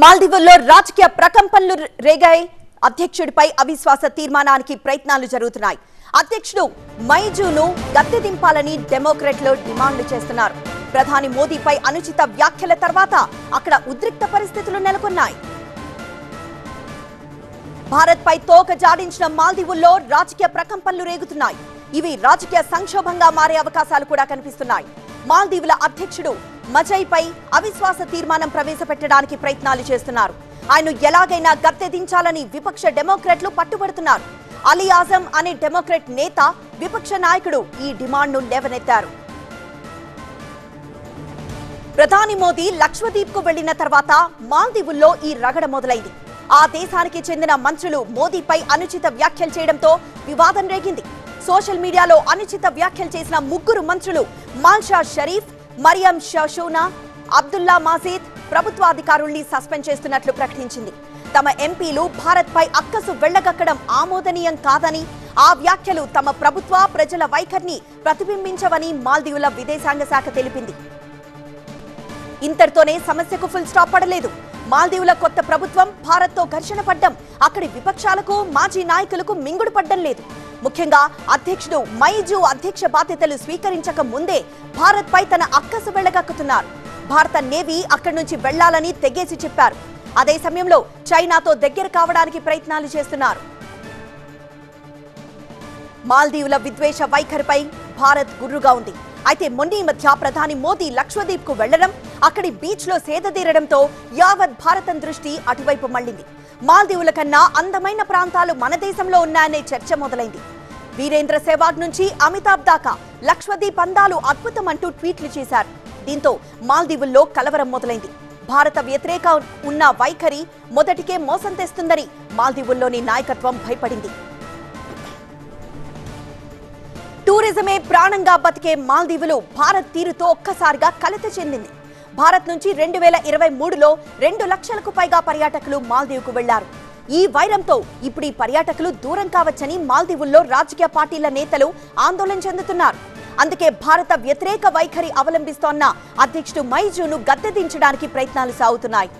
మాల్దీవుల్లో రాజకీయ ప్రకంపనలు రేగాయి. అధ్యక్షుడిపై అవిశ్వాస తీర్మానానికి ప్రయత్నాలు జరుగుతున్నాయి. అధ్యక్షుడు మైజూను గద్దె దింపాలని డెమోక్రాట్లు డిమాండ్లు చేస్తున్నారు. ప్రధాని మోదీపై అనుచిత వ్యాఖ్యల తర్వాత అక్కడ ఉద్రిక్త పరిస్థితులు నెలకొన్నాయి. భారత్పై తోక జాడించిన మాల్దీవుల్లో రాజకీయ ప్రకంపనలు రేగుతున్నాయి. ఇవి రాజకీయ సంక్షోభంగా మారే అవకాశాలు కూడా కనిపిస్తున్నాయి. మాల్దీవుల అధ్యక్షుడు మజైపై అవిశ్వాస తీర్మానం ప్రవేశపెట్టడానికి ప్రయత్నాలు చేస్తున్నారు. ఆయన ఎలాగైనా గద్దె దించాలని విపక్ష డెమోక్రాట్లు పట్టుబడుతున్నారు. అలీ ఆజం అనే డెమోక్రాట్ నేత విపక్ష నాయకుడు ఈ డిమాండ్ను లేవనెత్తారు. ప్రధాని మోదీ లక్షద్వీప్ కు వెళ్లిన తర్వాత మాల్దీవుల్లో ఈ రగడ మొదలైంది. ఆ దేశానికి చెందిన మంత్రులు మోదీపై అనుచిత వ్యాఖ్యలు చేయడంతో వివాదం రేగింది. సోషల్ మీడియాలో అనుచిత వ్యాఖ్యలు చేసిన ముగ్గురు మంత్రులు మాల్షా షరీఫ్, మరియం షషూనా, అబ్దుల్లా మాజీద్ ప్రభుత్వాధికారుల్ని సస్పెండ్ చేస్తున్నట్లు ప్రకటించింది. తమ ఎంపీలు భారత్ పై అక్కసు వెళ్లగక్కడం ఆమోదనీయం కాదని, ఆ వ్యాఖ్యలు తమ ప్రభుత్వ ప్రజల వైఖరిని ప్రతిబింబించవని మాల్దీవుల విదేశాంగ శాఖ తెలిపింది. ఇంతటితోనే సమస్యకు ఫుల్ స్టాప్ పడలేదు. మాల్దీవుల కొత్త ప్రభుత్వం భారత్తో ఘర్షణ పడ్డం అక్కడి విపక్షాలకు, మాజీ నాయకులకు మింగుడు పడ్డం లేదు. ముఖ్యంగా అధ్యక్షుడు మైజూ అధ్యక్ష బాధ్యతలు స్వీకరించక ముందే భారత్ పై తన అక్కసు వెళ్లగక్కుతున్నారు. భారత నేవీ అక్కడి నుంచి వెళ్లాలని తెగేసి చెప్పారు. అదే సమయంలో చైనాతో దగ్గర కావడానికి ప్రయత్నాలు చేస్తున్నారు. మాల్దీవుల విద్వేష వైఖరిపై భారత్ గుర్రుగా ఉంది. అయితే మొన్న మధ్య ప్రధాని మోదీ లక్షద్వీప్ కు వెళ్లడం, అక్కడి బీచ్ లో సేదతీరడంతో యావత్ భారతం దృష్టి అటువైపు మళ్లింది. మాల్దీవుల కన్నా అందమైన ప్రాంతాలు మన దేశంలో ఉన్నాయనే చర్చ మొదలైంది. వీరేంద్ర సెహ్వాగ్ నుంచి అమితాబ్ దాకా లక్షద్వీప్ అందాలు అద్భుతమంటూ ట్వీట్లు చేశారు. దీంతో మాల్దీవుల్లో కలవరం మొదలైంది. భారత వ్యతిరేక ఉన్న వైఖరి మొదటికే మోసం తెస్తుందని మాల్దీవుల్లోని నాయకత్వం భయపడింది. టూరిజమే ప్రాణంగా బతికే మాల్దీవులు భారత్ తీరుతో ఒక్కసారిగా కలత చెందింది. భారత్ నుంచి 2023లో 2 లక్షలకు పైగా పర్యాటకులు మాల్దీవుకు వెళ్లారు. ఈ వైరంతో ఇప్పుడు ఈ పర్యాటకులు దూరం కావచ్చని మాల్దీవుల్లో రాజకీయ పార్టీల నేతలు ఆందోళన చెందుతున్నారు. అందుకే భారత వ్యతిరేక వైఖరి అవలంబిస్తోన్న అధ్యక్షుడు మైజూను గద్దె దించడానికి ప్రయత్నాలు సాగుతున్నాయి.